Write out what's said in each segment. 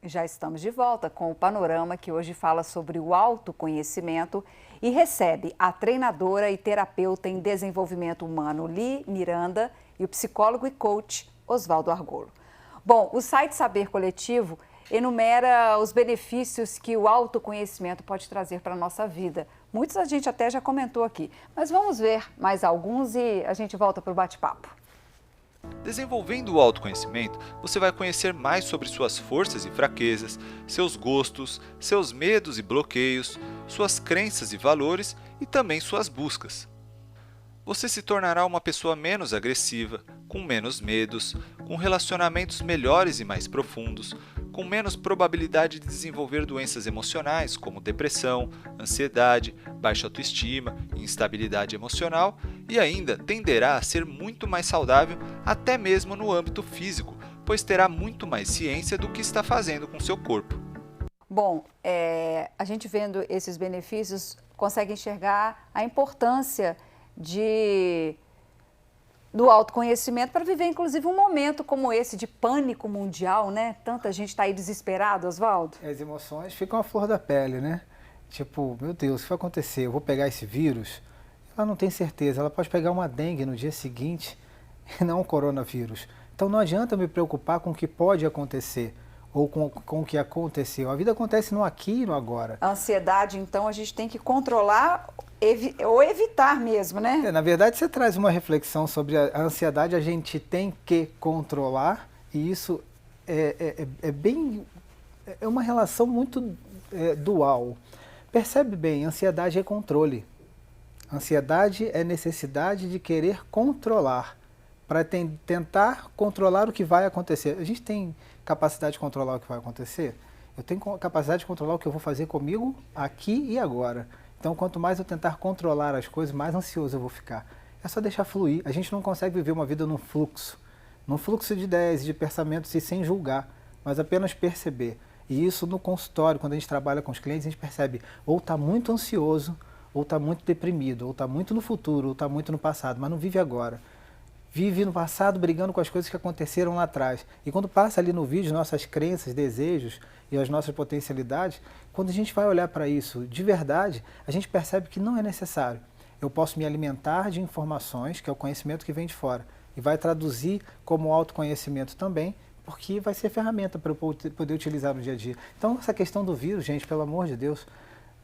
Já estamos de volta com o Panorama, que hoje fala sobre o autoconhecimento e recebe a treinadora e terapeuta em desenvolvimento humano Li Miranda e o psicólogo e coach Oswaldo Argolo. Bom, o site Saber Coletivo enumera os benefícios que o autoconhecimento pode trazer para a nossa vida. Muitos a gente até já comentou aqui, mas vamos ver mais alguns e a gente volta para o bate-papo. Desenvolvendo o autoconhecimento, você vai conhecer mais sobre suas forças e fraquezas, seus gostos, seus medos e bloqueios, suas crenças e valores e também suas buscas. Você se tornará uma pessoa menos agressiva, com menos medos, com relacionamentos melhores e mais profundos, com menos probabilidade de desenvolver doenças emocionais como depressão, ansiedade, baixa autoestima e instabilidade emocional e ainda tenderá a ser muito mais saudável até mesmo no âmbito físico, pois terá muito mais ciência do que está fazendo com seu corpo. Bom, a gente vendo esses benefícios consegue enxergar a importância do autoconhecimento para viver, inclusive, um momento como esse de pânico mundial, né? Tanta gente está aí desesperada, Oswaldo. As emoções ficam à flor da pele, né? Tipo, meu Deus, o que vai acontecer? Eu vou pegar esse vírus? Ela não tem certeza, ela pode pegar uma dengue no dia seguinte e não um coronavírus. Então não adianta me preocupar com o que pode acontecer ou com o que aconteceu. A vida acontece no aqui e no agora. A ansiedade, então, a gente tem que controlar ou evitar mesmo, né? Na verdade, você traz uma reflexão sobre a ansiedade, a gente tem que controlar, e isso é uma relação muito dual. Percebe bem, ansiedade é controle. Ansiedade é necessidade de querer controlar, para tentar controlar o que vai acontecer. A gente tem capacidade de controlar o que vai acontecer? Eu tenho capacidade de controlar o que eu vou fazer comigo aqui e agora. Então, quanto mais eu tentar controlar as coisas, mais ansioso eu vou ficar. É só deixar fluir. A gente não consegue viver uma vida num fluxo de ideias, de pensamentos e sem julgar, mas apenas perceber. E isso no consultório, quando a gente trabalha com os clientes, a gente percebe ou está muito ansioso, ou está muito deprimido, ou está muito no futuro, ou está muito no passado, mas não vive agora. Vive no passado brigando com as coisas que aconteceram lá atrás. E quando passa ali no vídeo nossas crenças, desejos e as nossas potencialidades, quando a gente vai olhar para isso de verdade, a gente percebe que não é necessário. Eu posso me alimentar de informações, que é o conhecimento que vem de fora, e vai traduzir como autoconhecimento também, porque vai ser ferramenta para eu poder utilizar no dia a dia. Então, essa questão do vírus, gente, pelo amor de Deus,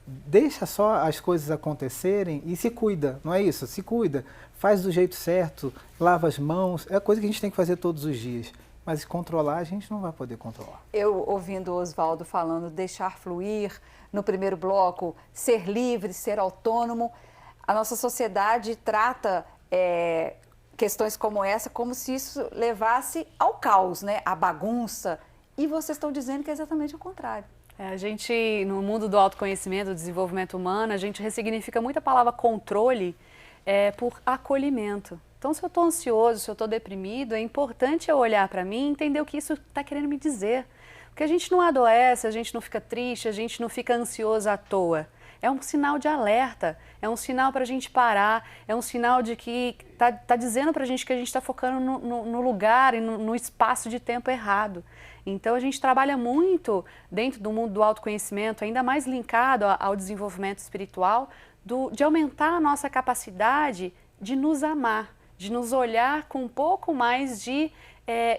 deixa só as coisas acontecerem e se cuida, não é isso? Se cuida, faz do jeito certo, lava as mãos, é coisa que a gente tem que fazer todos os dias. Mas controlar, a gente não vai poder controlar. Eu, ouvindo o Oswaldo falando, deixar fluir, no primeiro bloco, ser livre, ser autônomo, a nossa sociedade trata questões como essa como se isso levasse ao caos, né? À bagunça. E vocês estão dizendo que é exatamente o contrário. A gente, no mundo do autoconhecimento, do desenvolvimento humano, a gente ressignifica muito a palavra controle por acolhimento. Então, se eu estou ansioso, se eu estou deprimido, é importante eu olhar para mim e entender o que isso está querendo me dizer. Porque a gente não adoece, a gente não fica triste, a gente não fica ansioso à toa. É um sinal de alerta, é um sinal para a gente parar, é um sinal de que está dizendo para a gente que a gente está focando no lugar e no espaço de tempo errado. Então, a gente trabalha muito dentro do mundo do autoconhecimento, ainda mais linkado ao desenvolvimento espiritual, de aumentar a nossa capacidade de nos amar, de nos olhar com um pouco mais de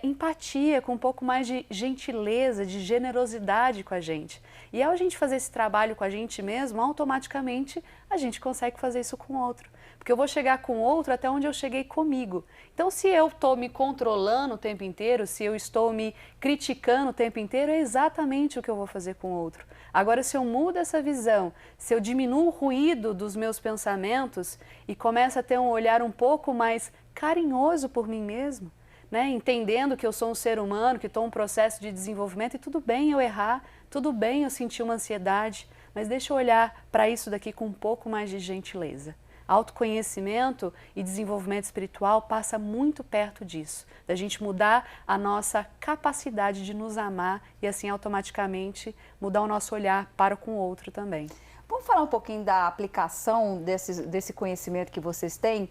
empatia, com um pouco mais de gentileza, de generosidade com a gente. E ao a gente fazer esse trabalho com a gente mesmo, automaticamente a gente consegue fazer isso com o outro. Porque eu vou chegar com o outro até onde eu cheguei comigo. Então, se eu estou me controlando o tempo inteiro, se eu estou me criticando o tempo inteiro, é exatamente o que eu vou fazer com o outro. Agora, se eu mudo essa visão, se eu diminuo o ruído dos meus pensamentos e começo a ter um olhar um pouco mais carinhoso por mim mesmo, né? Entendendo que eu sou um ser humano, que estou em um processo de desenvolvimento e tudo bem eu errar, tudo bem eu sentir uma ansiedade, mas deixa eu olhar para isso daqui com um pouco mais de gentileza. Autoconhecimento e desenvolvimento espiritual passa muito perto disso, da gente mudar a nossa capacidade de nos amar e assim automaticamente mudar o nosso olhar para com o outro também. Vamos falar um pouquinho da aplicação desse conhecimento que vocês têm.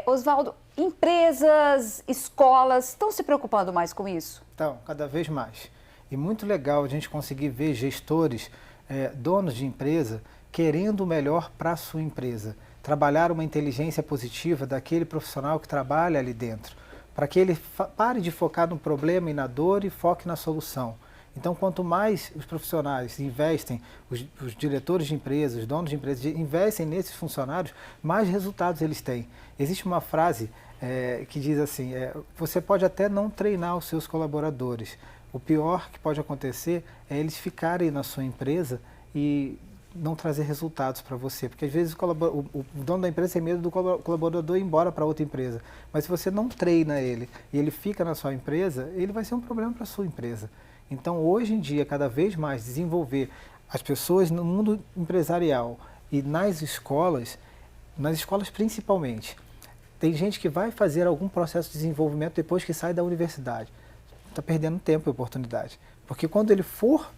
Oswaldo, empresas, escolas estão se preocupando mais com isso? Então, cada vez mais. E muito legal a gente conseguir ver gestores, donos de empresa, querendo o melhor para a sua empresa. Trabalhar uma inteligência positiva daquele profissional que trabalha ali dentro, para que ele pare de focar no problema e na dor e foque na solução. Então, quanto mais os profissionais investem, os diretores de empresas, os donos de empresas, investem nesses funcionários, mais resultados eles têm. Existe uma frase que diz assim, você pode até não treinar os seus colaboradores. O pior que pode acontecer é eles ficarem na sua empresa e não trazer resultados para você, porque às vezes o dono da empresa tem medo do colaborador ir embora para outra empresa, mas se você não treina ele e ele fica na sua empresa, ele vai ser um problema para a sua empresa. Então, hoje em dia, cada vez mais desenvolver as pessoas no mundo empresarial e nas escolas principalmente. Tem gente que vai fazer algum processo de desenvolvimento depois que sai da universidade. Está perdendo tempo e oportunidade. Porque quando ele for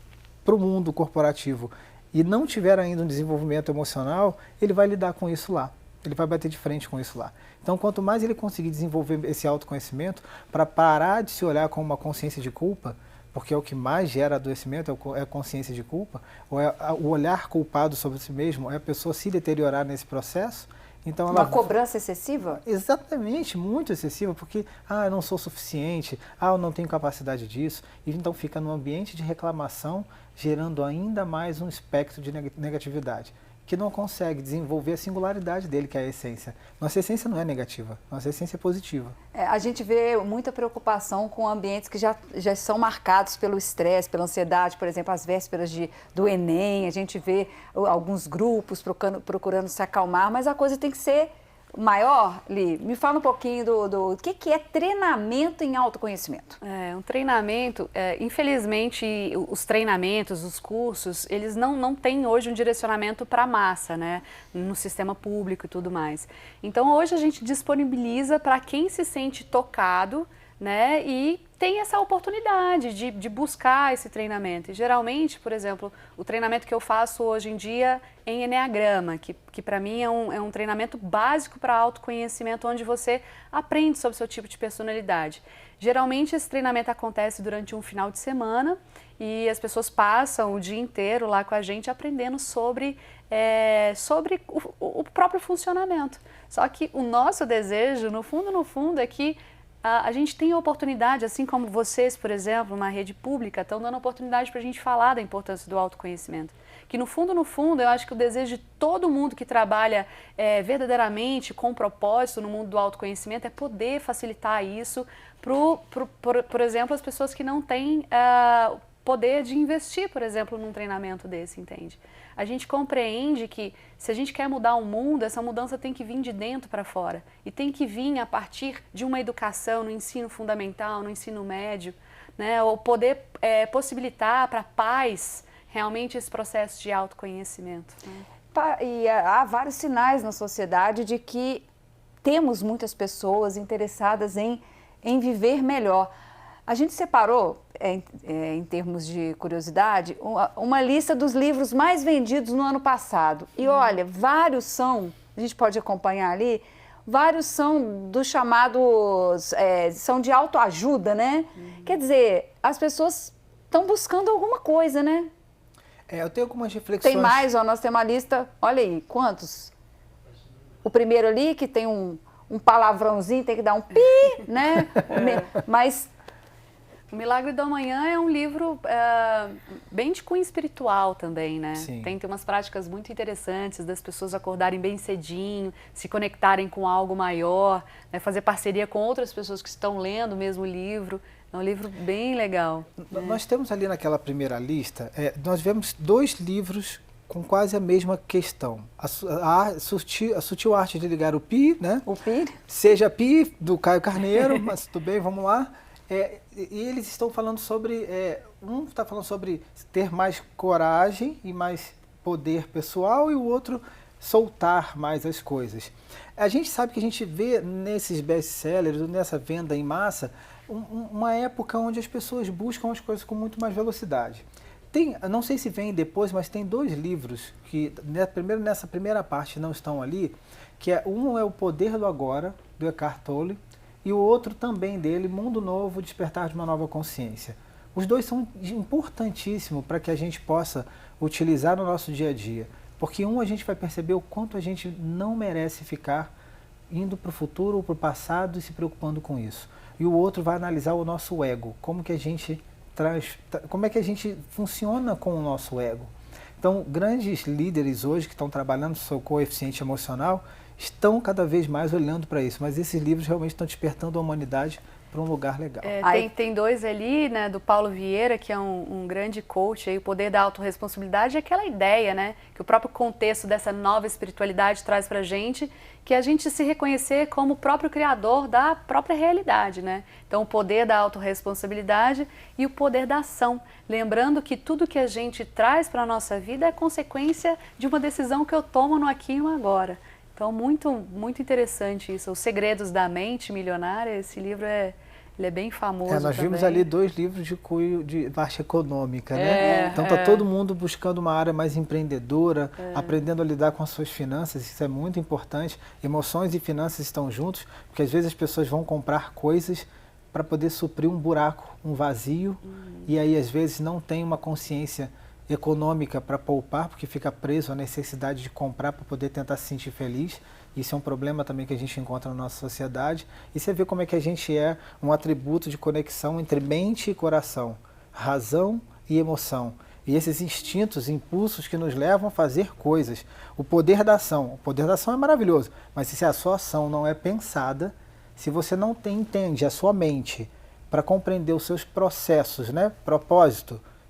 para o mundo corporativo e não tiver ainda um desenvolvimento emocional, ele vai lidar com isso lá. Ele vai bater de frente com isso lá. Então, quanto mais ele conseguir desenvolver esse autoconhecimento, para parar de se olhar com uma consciência de culpa, porque é o que mais gera adoecimento, é a consciência de culpa, ou é o olhar culpado sobre si mesmo, é a pessoa se deteriorar nesse processo. Então uma cobrança excessiva? Exatamente, muito excessiva, porque eu não sou suficiente, eu não tenho capacidade disso, e então fica num ambiente de reclamação, gerando ainda mais um espectro de negatividade, que não consegue desenvolver a singularidade dele, que é a essência. Nossa essência não é negativa, nossa essência é positiva. A gente vê muita preocupação com ambientes que já são marcados pelo estresse, pela ansiedade, por exemplo, às vésperas do Enem, a gente vê alguns grupos procurando se acalmar, mas a coisa tem que ser maior. Li, me fala um pouquinho do que é treinamento em autoconhecimento. Um treinamento, infelizmente, os treinamentos, os cursos, eles não têm hoje um direcionamento para a massa, né? No sistema público e tudo mais. Então, hoje a gente disponibiliza para quem se sente tocado, né? E tem essa oportunidade de buscar esse treinamento. E geralmente, por exemplo, o treinamento que eu faço hoje em dia em Enneagrama, que para mim é um treinamento básico para autoconhecimento, onde você aprende sobre o seu tipo de personalidade. Geralmente esse treinamento acontece durante um final de semana e as pessoas passam o dia inteiro lá com a gente aprendendo sobre o próprio funcionamento. Só que o nosso desejo, no fundo, é que a gente tem a oportunidade, assim como vocês, por exemplo, uma rede pública, estão dando oportunidade para a gente falar da importância do autoconhecimento. Que no fundo, eu acho que o desejo de todo mundo que trabalha verdadeiramente com propósito no mundo do autoconhecimento é poder facilitar isso por exemplo, as pessoas que não têm poder de investir, por exemplo, num treinamento desse, entende? A gente compreende que se a gente quer mudar o mundo, essa mudança tem que vir de dentro para fora. E tem que vir a partir de uma educação no ensino fundamental, no ensino médio, né? Ou poder possibilitar para pais realmente esse processo de autoconhecimento. Né? E há vários sinais na sociedade de que temos muitas pessoas interessadas em viver melhor. A gente separou, em termos de curiosidade, uma lista dos livros mais vendidos no ano passado. E olha, vários são, a gente pode acompanhar ali, vários são dos chamados, são de autoajuda, né? Quer dizer, as pessoas estão buscando alguma coisa, né? Eu tenho algumas reflexões. Tem mais, nós temos uma lista, olha aí, quantos? O primeiro ali, que tem um palavrãozinho, tem que dar um pi, né? Mas... O Milagre do Amanhã é um livro bem de cunho espiritual também, né? Sim. Tem umas práticas muito interessantes das pessoas acordarem bem cedinho, se conectarem com algo maior, né? Fazer parceria com outras pessoas que estão lendo o mesmo livro. É um livro bem legal. Nós temos ali naquela primeira lista, nós vemos 2 livros com quase a mesma questão. A sutil arte de ligar o pi, né? O pi. Seja pi, do Caio Carneiro, mas tudo bem, vamos lá. E eles estão falando sobre, um está falando sobre ter mais coragem e mais poder pessoal e o outro soltar mais as coisas. A gente sabe que a gente vê nesses best-sellers, nessa venda em massa, uma época onde as pessoas buscam as coisas com muito mais velocidade. Não sei se vem depois, mas tem 2 livros que nessa primeira parte não estão ali, que um é O Poder do Agora, do Eckhart Tolle, e o outro também dele, Mundo Novo, Despertar de uma Nova Consciência. Os dois são importantíssimos para que a gente possa utilizar no nosso dia a dia. Porque a gente vai perceber o quanto a gente não merece ficar indo para o futuro ou para o passado e se preocupando com isso. E o outro vai analisar o nosso ego, como que a gente funciona com o nosso ego. Então, grandes líderes hoje que estão trabalhando no seu coeficiente emocional estão cada vez mais olhando para isso, mas esses livros realmente estão despertando a humanidade para um lugar legal. Tem dois ali, né, do Paulo Vieira, que é um grande coach, aí, o poder da autorresponsabilidade, é aquela ideia, né, que o próprio contexto dessa nova espiritualidade traz para a gente, que é a gente se reconhecer como o próprio criador da própria realidade, né? Então, o poder da autorresponsabilidade e o poder da ação. Lembrando que tudo que a gente traz para a nossa vida é consequência de uma decisão que eu tomo no aqui e no agora. Então, muito, muito interessante isso. Os Segredos da Mente Milionária, esse livro ele é bem famoso. Nós vimos ali 2 livros de cunho de Baixa Econômica, né? Então está todo mundo buscando uma área mais empreendedora, aprendendo a lidar com as suas finanças, isso é muito importante. Emoções e finanças estão juntos, porque às vezes as pessoas vão comprar coisas para poder suprir um buraco, um vazio, e aí às vezes não tem uma consciência econômica para poupar, porque fica preso à necessidade de comprar para poder tentar se sentir feliz. Isso é um problema também que a gente encontra na nossa sociedade. E você vê como é que a gente é um atributo de conexão entre mente e coração, razão e emoção. E esses instintos, impulsos que nos levam a fazer coisas. O poder da ação é maravilhoso, mas se a sua ação não é pensada, se você não entende a sua mente para compreender os seus processos, né?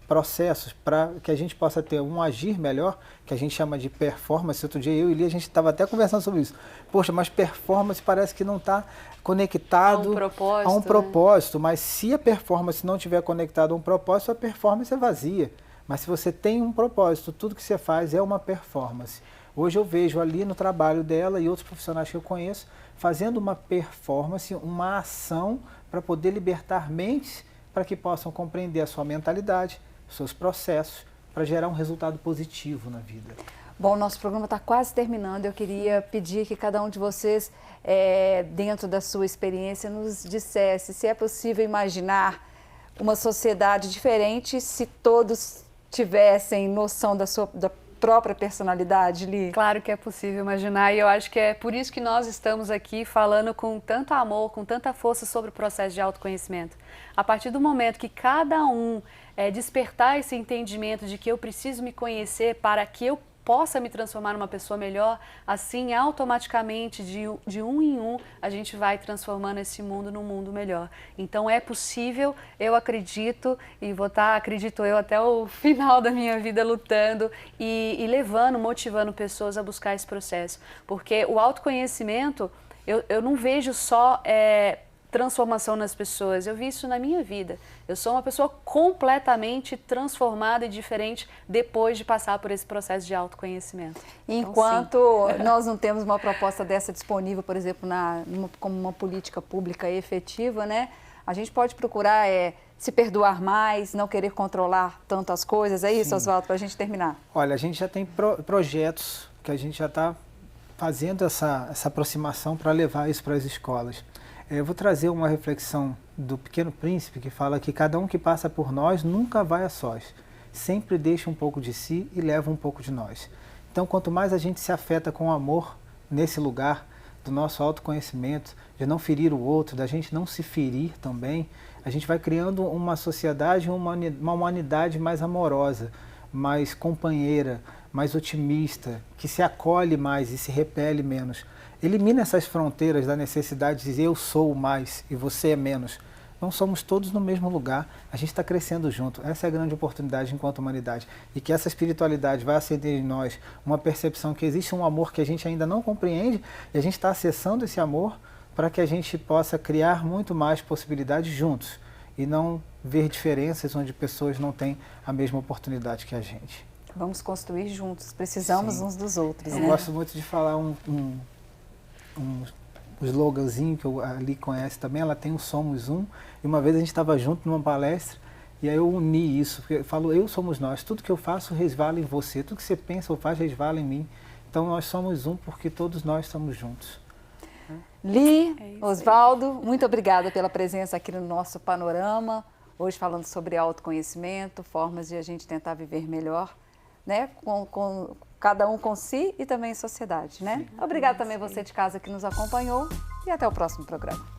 Processos para que a gente possa ter um agir melhor, que a gente chama de performance. Outro dia eu e Li, a gente estava até conversando sobre isso. Poxa, mas performance parece que não está conectado a um propósito, mas se a performance não estiver conectada a um propósito, a performance é vazia. Mas se você tem um propósito, tudo que você faz é uma performance. Hoje eu vejo ali no trabalho dela e outros profissionais que eu conheço, fazendo uma performance, uma ação para poder libertar mentes para que possam compreender a sua mentalidade, seus processos, para gerar um resultado positivo na vida. Bom, nosso programa está quase terminando. Eu queria pedir que cada um de vocês, dentro da sua experiência, nos dissesse se é possível imaginar uma sociedade diferente se todos tivessem noção da própria personalidade, Li? Claro que é possível imaginar, e eu acho que é por isso que nós estamos aqui falando com tanto amor, com tanta força sobre o processo de autoconhecimento. A partir do momento que cada um despertar esse entendimento de que eu preciso me conhecer para que eu possa me transformar numa pessoa melhor, assim automaticamente de um em um a gente vai transformando esse mundo num mundo melhor. Então é possível, eu acredito, e vou estar, acredito eu, até o final da minha vida lutando e levando, motivando pessoas a buscar esse processo. Porque o autoconhecimento, eu não vejo só transformação nas pessoas, eu vi isso na minha vida. Eu sou uma pessoa completamente transformada e diferente depois de passar por esse processo de autoconhecimento. Enquanto nós não temos uma proposta dessa disponível, por exemplo, como uma política pública efetiva, né? A gente pode procurar se perdoar mais, não querer controlar tanto as coisas. É isso, Oswaldo, para a gente terminar? Olha, a gente já tem projetos que a gente já está fazendo essa aproximação para levar isso para as escolas. Eu vou trazer uma reflexão do Pequeno Príncipe, que fala que cada um que passa por nós nunca vai a sós. Sempre deixa um pouco de si e leva um pouco de nós. Então, quanto mais a gente se afeta com amor nesse lugar do nosso autoconhecimento, de não ferir o outro, da gente não se ferir também, a gente vai criando uma sociedade, uma humanidade mais amorosa, mais companheira, mais otimista, que se acolhe mais e se repele menos. Elimina essas fronteiras da necessidade de dizer eu sou mais e você é menos. Não somos todos no mesmo lugar, a gente está crescendo junto. Essa é a grande oportunidade enquanto humanidade. E que essa espiritualidade vai acender em nós uma percepção que existe um amor que a gente ainda não compreende e a gente está acessando esse amor para que a gente possa criar muito mais possibilidades juntos e não ver diferenças onde pessoas não têm a mesma oportunidade que a gente. Vamos construir juntos, precisamos uns dos outros. Eu gosto muito de falar um sloganzinho que a Li conhece também, ela tem o Somos Um, e uma vez a gente estava junto numa palestra, e aí eu uni isso, porque eu falo, eu somos nós, tudo que eu faço resvala em você, tudo que você pensa ou faz resvala em mim, então nós somos um porque todos nós estamos juntos. Li, Oswaldo, muito obrigada pela presença aqui no nosso Panorama. Hoje falando sobre autoconhecimento, formas de a gente tentar viver melhor, né? Com cada um com si e também em sociedade, né? Obrigada também você de casa que nos acompanhou e até o próximo programa.